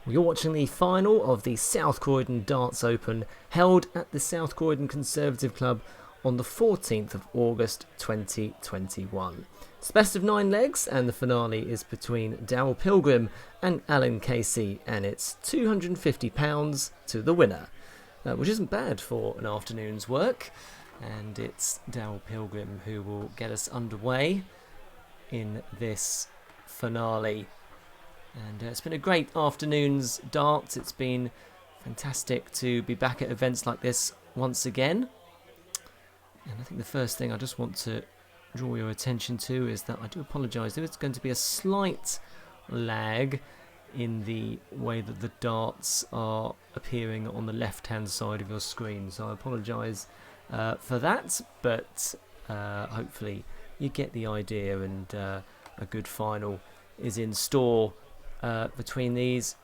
You're watching the final of the South Croydon Darts Open, held at the South Croydon Conservative Club on the 14th of August 2021. It's best of 9 legs, and the finale is between Darryl Pilgrim and Alan Casey, and it's £250 to the winner, which isn't bad for an afternoon's work. And it's Darryl Pilgrim who will get us underway in this finale. And it's been a great afternoon's darts. It's been fantastic to be back at events like this once again. And I think the first thing I just want to draw your attention to is that I do apologise. There is going to be a slight lag in the way that the darts are appearing on the left-hand side of your screen. So I apologise for that, but hopefully you get the idea, and a good final is in store between these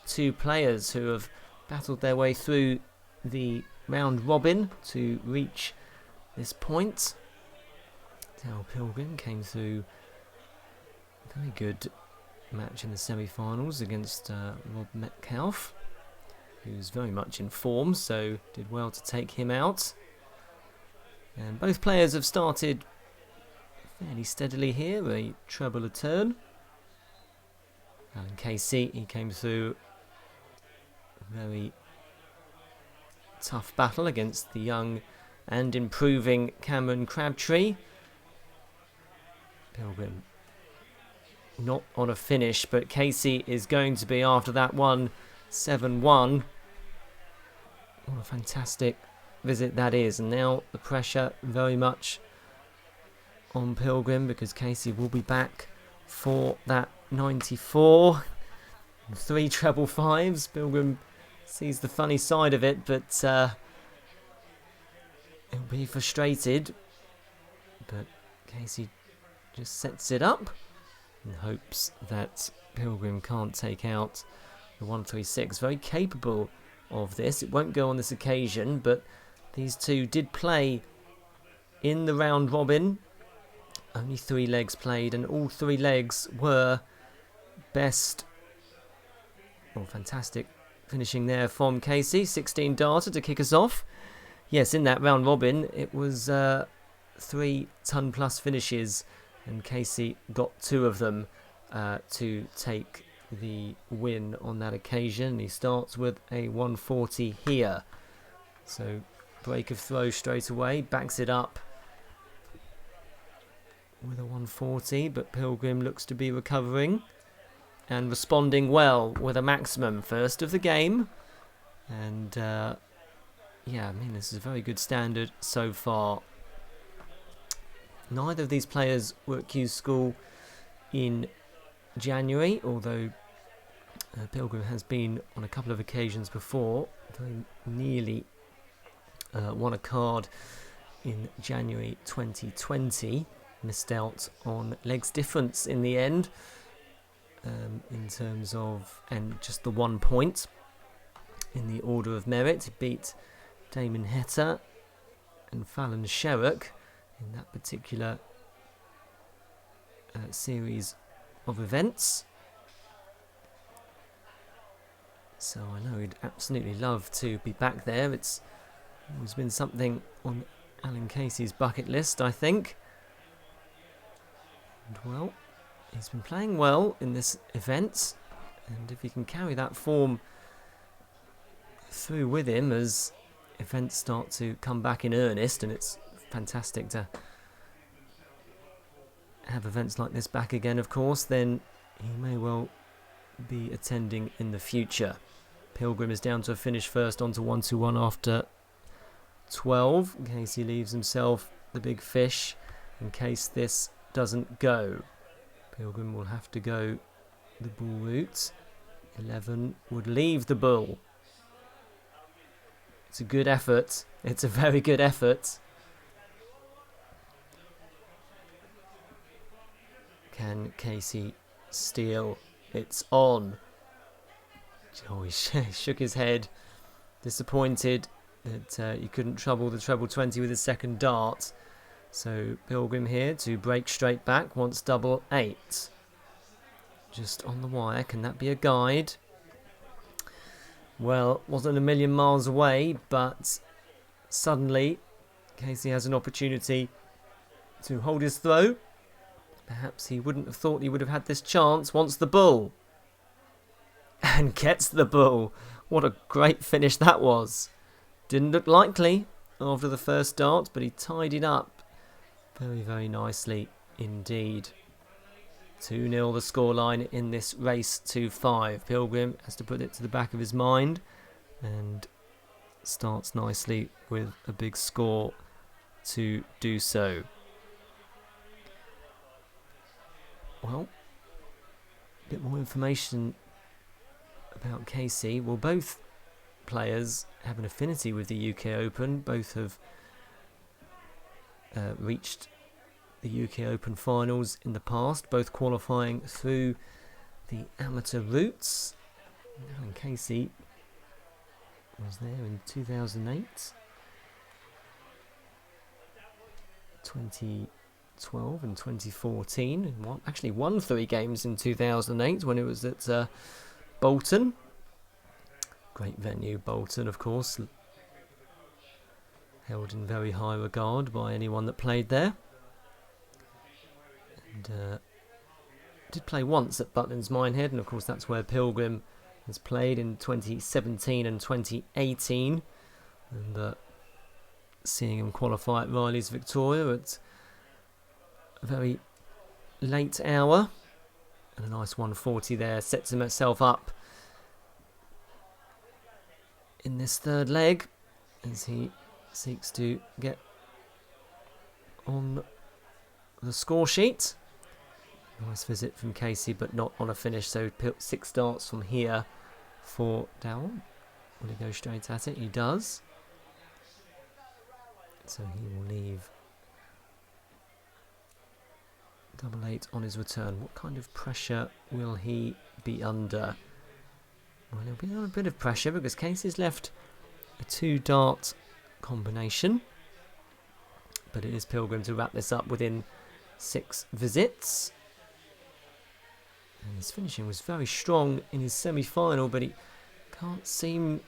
two players who have battled their way through the round robin to reach this point. Darryl Pilgrim came through a very good match in the semi-finals against Rob Metcalfe, who's very much in form, so did well to take him out. And both players have started fairly steadily here, a treble a turn. Alan Casey, he came through a very tough battle against the young and improving Cameron Crabtree. Pilgrim not on a finish, but Casey is going to be after that one 7-1. What a fantastic visit that is. And now the pressure very much on Pilgrim, because Casey will be back for that 94. 3 treble fives. Pilgrim sees the funny side of it, but he'll be frustrated. But Casey just sets it up and hopes that Pilgrim can't take out the 136. Very capable of this. It won't go on this occasion, but these two did play in the round robin. Only 3 legs played, and all 3 legs were best. Oh, fantastic finishing there from Casey. 16 darter to kick us off. Yes, in that round robin, it was 3 ton plus finishes, and Casey got 2 of them to take the win on that occasion. He starts with a 140 here. So break of throw straight away, backs it up with a 140, but Pilgrim looks to be recovering and responding well with a maximum first of the game. And yeah, I mean, this is a very good standard so far. Neither of these players were at Q School in January, although Pilgrim has been on a couple of occasions before. Very nearly won a card in January 2020. Missed out on legs difference in the end, in terms of, and just the 1 point in the order of merit. He beat Damon Heta and Fallon Sherrock in that particular series of events. So I know he'd absolutely love to be back there. It's always been something on Alan Casey's bucket list, I think. And well, he's been playing well in this event, and if he can carry that form through with him as events start to come back in earnest, and it's fantastic to have events like this back again, of course, then he may well be attending in the future. Pilgrim is down to a finish first, onto 1-2-1 after 12, in case he leaves himself the big fish, in case this doesn't go. Pilgrim will have to go the bull route. 11 would leave the bull. It's a good effort. It's a very good effort. Can Casey steal? It's on. Oh, he shook his head, disappointed that you couldn't trouble the treble 20 with his second dart. So Pilgrim here to break straight back, wants double 8. Just on the wire, can that be a guide? Well, wasn't a million miles away, but suddenly Casey has an opportunity to hold his throw. Perhaps he wouldn't have thought he would have had this chance. Wants the bull. And gets the bull. What a great finish that was. Didn't look likely after the first dart, but he tied it up very, very nicely indeed. 2-0 the scoreline in this race to 5. Pilgrim has to put it to the back of his mind and starts nicely with a big score to do so. Well, a bit more information about Casey. Well, both players have an affinity with the UK Open. Both have reached the UK Open finals in the past, both qualifying through the amateur routes. And Casey was there in 2008, 2012 and 2014, and actually won 3 games in 2008 when it was at Bolton. Great venue, Bolton, of course, held in very high regard by anyone that played there. And did play once at Butlins Minehead, and of course that's where Pilgrim has played in 2017 and 2018. And seeing him qualify at Riley's Victoria at a very late hour, and a nice 140 there, sets himself up in this third leg as he seeks to get on the score sheet. Nice visit from Casey, but not on a finish, so 6 darts from here for Darryl. Will he go straight at it? He does. So he will leave double 8 on his return. What kind of pressure will he be under? Well, he'll be under a bit of pressure because Casey's left a 2-dart combination. But it is Pilgrim to wrap this up within 6 visits. And his finishing was very strong in his semi-final, but he can't seem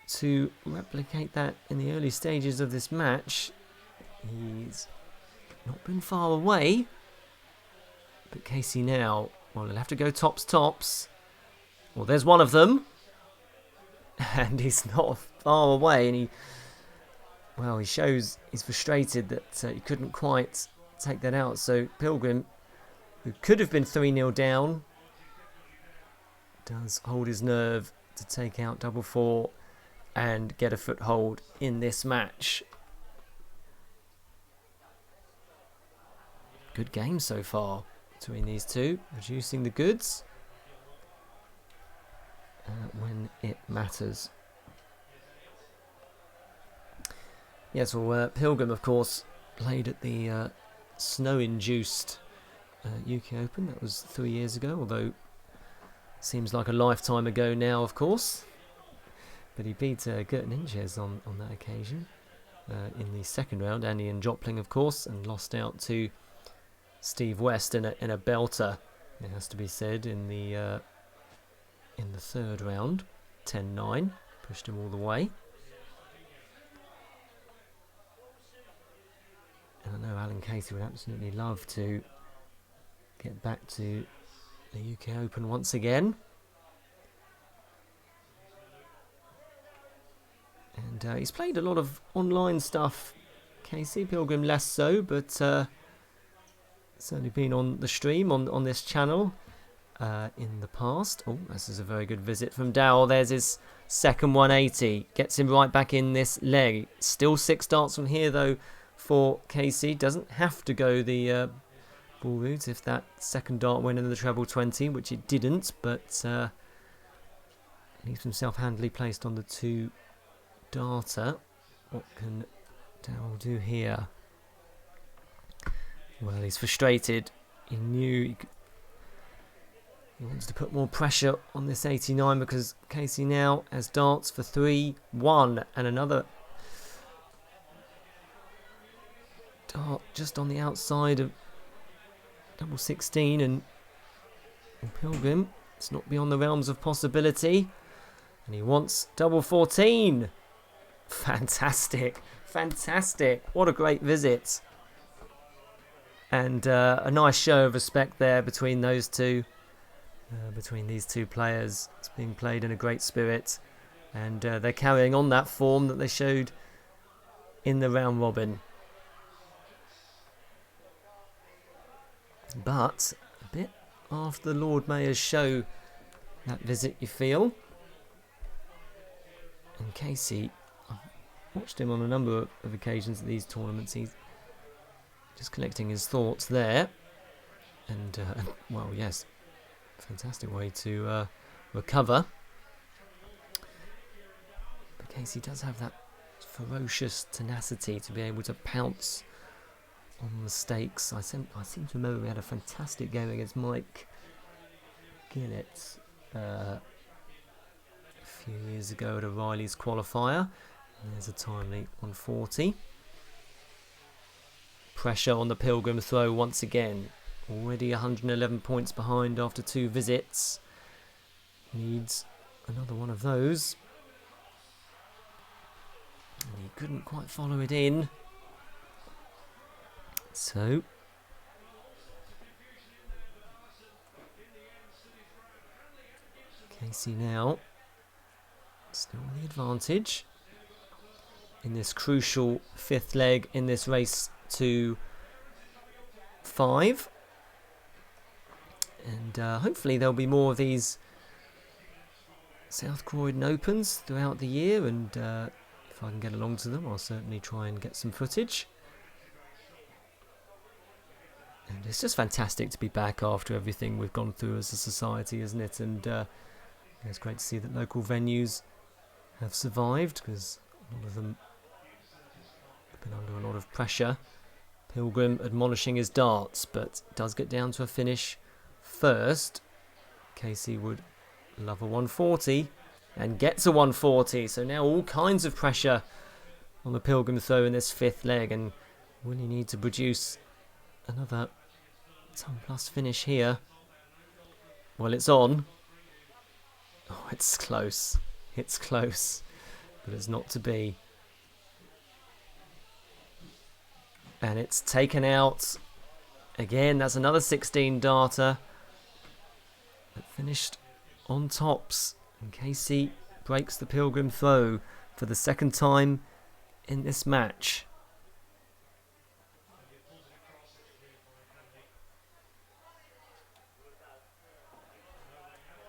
to replicate that in the early stages of this match. He's not been far away, but Casey now, well, he'll have to go tops. Well, there's one of them, and he's not far away, and he shows he's frustrated that he couldn't quite take that out. So Pilgrim, who could have been 3-0 down, does hold his nerve to take out double 4 and get a foothold in this match. Good game so far between these two, reducing the goods when it matters. Yes, well, Pilgrim, of course, played at the snow-induced UK Open. That was 3 years ago, although seems like a lifetime ago now, of course. But he beat Gert Ninches on that occasion in the second round, and Ian Jopling, of course, and lost out to Steve West in a belter, it has to be said, in the third round. 10-9, pushed him all the way. And I know Alan Casey would absolutely love to get back to the UK Open once again. And he's played a lot of online stuff, Casey. Pilgrim less so, but certainly been on the stream on this channel in the past. Oh, this is a very good visit from Darryl. There's his second 180. Gets him right back in this leg. Still 6 darts from here, though, for Casey. Doesn't have to go the ball route if that second dart went in the treble 20, which it didn't, but leaves himself handily placed on the 2-darter. What can Darryl do here? Well, he's frustrated. He knew he wants to put more pressure on this 89 because Casey now has darts for 3-1 and another dart just on the outside of double 16, and Pilgrim, it's not beyond the realms of possibility. And he wants double 14. Fantastic. Fantastic. What a great visit. And a nice show of respect there between those two. Between these two players. It's being played in a great spirit. And they're carrying on that form that they showed in the round robin. But a bit after the Lord Mayor's show, that visit, you feel. And Casey, I've watched him on a number of occasions at these tournaments. He's just collecting his thoughts there. And, well, yes, fantastic way to recover. But Casey does have that ferocious tenacity to be able to pounce on mistakes. I seem to remember we had a fantastic game against Mike Gillett a few years ago at a Riley's qualifier. And there's a timely 140. Pressure on the Pilgrim throw once again. Already 111 points behind after 2 visits. Needs another one of those. And he couldn't quite follow it in. So Casey now still with the advantage in this crucial 5th leg in this race to 5. And hopefully there'll be more of these South Croydon Opens throughout the year, and if I can get along to them, I'll certainly try and get some footage. And it's just fantastic to be back after everything we've gone through as a society, isn't it? And it's great to see that local venues have survived, because a lot of them have been under a lot of pressure. Pilgrim admonishing his darts, but does get down to a finish first. Casey would love a 140 and gets a 140. So now all kinds of pressure on the Pilgrim throw in this 5th leg, and will he need to produce another ton plus finish here? Well, it's on. Oh, it's close. It's close, but it's not to be. And it's taken out. Again, that's another 16 darter that finished on tops. And Casey breaks the Pilgrim throw for the 2nd time in this match.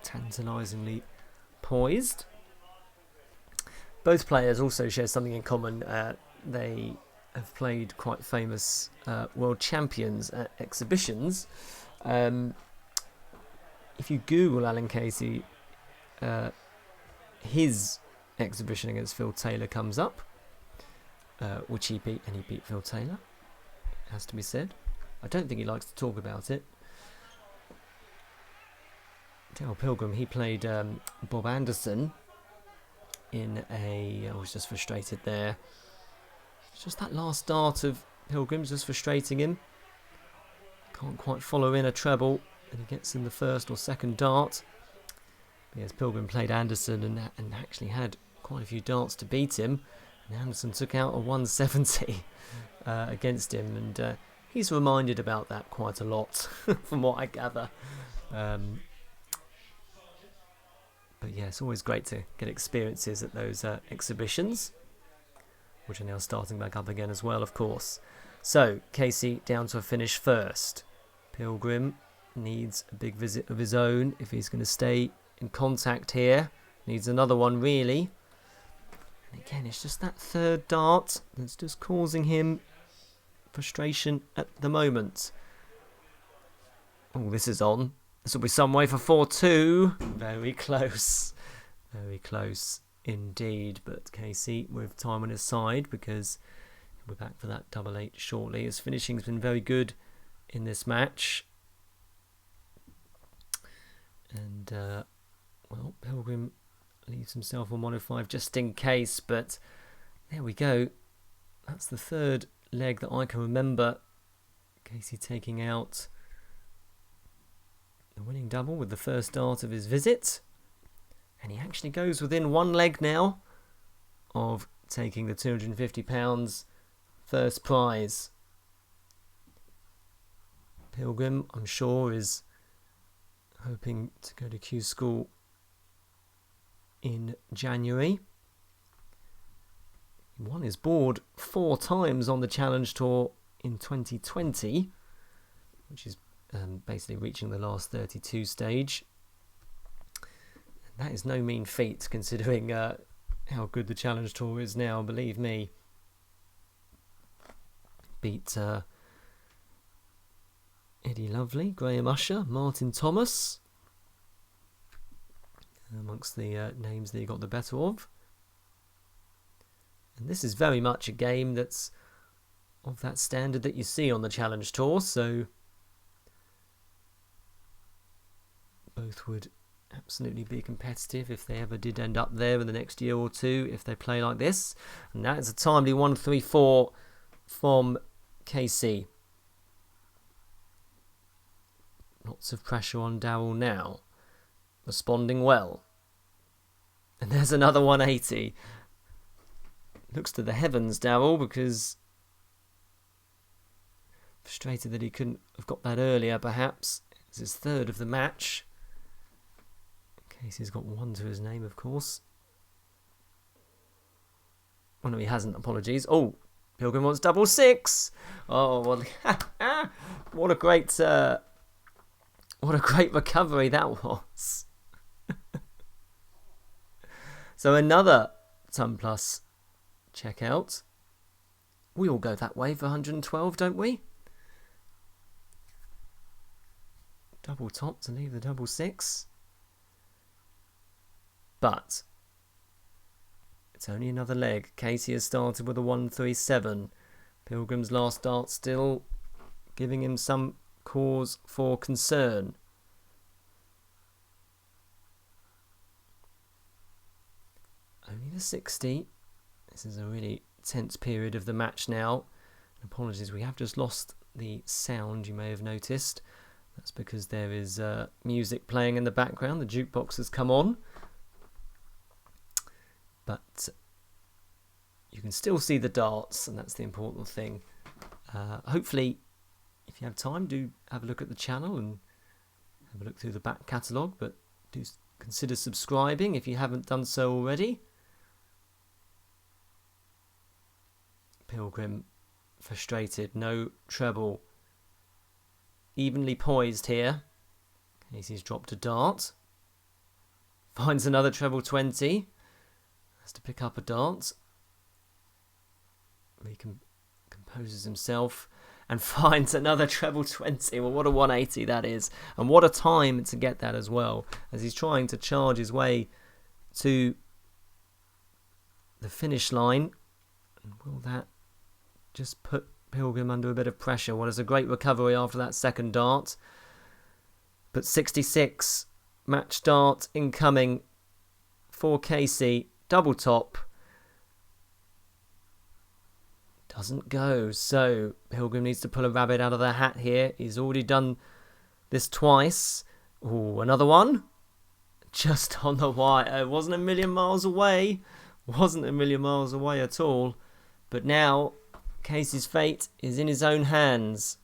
Tantalisingly poised. Both players also share something in common. They have played quite famous world champions at exhibitions. If you Google Alan Casey, his exhibition against Phil Taylor comes up, which he beat, and he beat Phil Taylor, has to be said. I don't think he likes to talk about it. Darryl Pilgrim, he played Bob Anderson in a... I was just frustrated there. It's just that last dart of Pilgrim's just frustrating him. Can't quite follow in a treble, and he gets in the 1st or 2nd dart. But yes, Pilgrim played Anderson and actually had quite a few darts to beat him. And Anderson took out a 170 against him, and he's reminded about that quite a lot, from what I gather. But yeah, it's always great to get experiences at those exhibitions, which are now starting back up again as well, of course. So, Casey down to a finish first. Pilgrim needs a big visit of his own if he's going to stay in contact here. Needs another one, really. And again, it's just that 3rd dart that's just causing him frustration at the moment. Oh, this is on. This will be some way for 4-2. Very close. Very close indeed. But Casey with time on his side, because we're back for that 8-8 shortly. His finishing's been very good in this match. And, well, Pilgrim leaves himself on 105 just in case. But there we go. That's the 3rd leg that I can remember Casey taking out the winning double with the 1st dart of his visit. And he actually goes within one leg now of taking the £250 first prize. Pilgrim, I'm sure, is hoping to go to Q School in January. He won his board 4 times on the Challenge Tour in 2020, which is basically reaching the last 32 stage. And that is no mean feat considering how good the Challenge Tour is now, believe me. Beat Eddie Lovely, Graham Usher, Martin Thomas, amongst the names that he got the better of. And this is very much a game that's of that standard that you see on the Challenge Tour, so both would absolutely be competitive if they ever did end up there in the next year or two if they play like this. And that is a timely 1-3-4 from Casey. Lots of pressure on Darryl now. Responding well. And there's another 180. Looks to the heavens, Darryl, because frustrated that he couldn't have got that earlier, perhaps. It's his third of the match. Casey's got 1 to his name, of course. Oh, no, he hasn't. Apologies. Oh, Pilgrim wants 666. Oh, well, what a great recovery that was. So another ton plus checkout. We all go that way for 112, don't we? Double top to leave the 666. But it's only another leg. Casey has started with a 1-3-7. Pilgrim's last dart still giving him some cause for concern. Only the 60. This is a really tense period of the match now. Apologies, we have just lost the sound, you may have noticed. That's because there is music playing in the background. The jukebox has come on. But you can still see the darts, and that's the important thing. Hopefully, if you have time, do have a look at the channel and have a look through the back catalogue, but do consider subscribing if you haven't done so already. Pilgrim frustrated, no treble. Evenly poised here. Casey's dropped a dart. Finds another treble 20. Has to pick up a dart. Composes himself and finds another treble 20. Well, what a 180 that is. And what a time to get that as well, as he's trying to charge his way to the finish line. And will that just put Pilgrim under a bit of pressure? Well, it's a great recovery after that second dart. But 66, match dart incoming for Casey. Double top. Doesn't go. So Pilgrim needs to pull a rabbit out of the hat here. He's already done this twice. Oh, another one. Just on the wire. It wasn't a million miles away. Wasn't a million miles away at all. But now Casey's fate is in his own hands.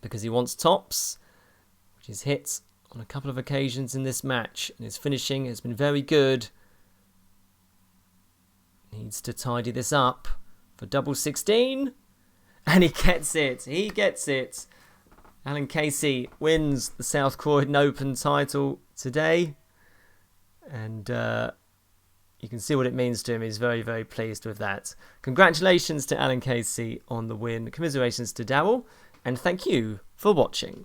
Because he wants tops, which is hit on a couple of occasions in this match. And his finishing has been very good. Needs to tidy this up for 16. And he gets it. He gets it. Alan Casey wins the South Croydon Open title today. And you can see what it means to him. He's very, very pleased with that. Congratulations to Alan Casey on the win. Commiserations to Darryl. And thank you for watching.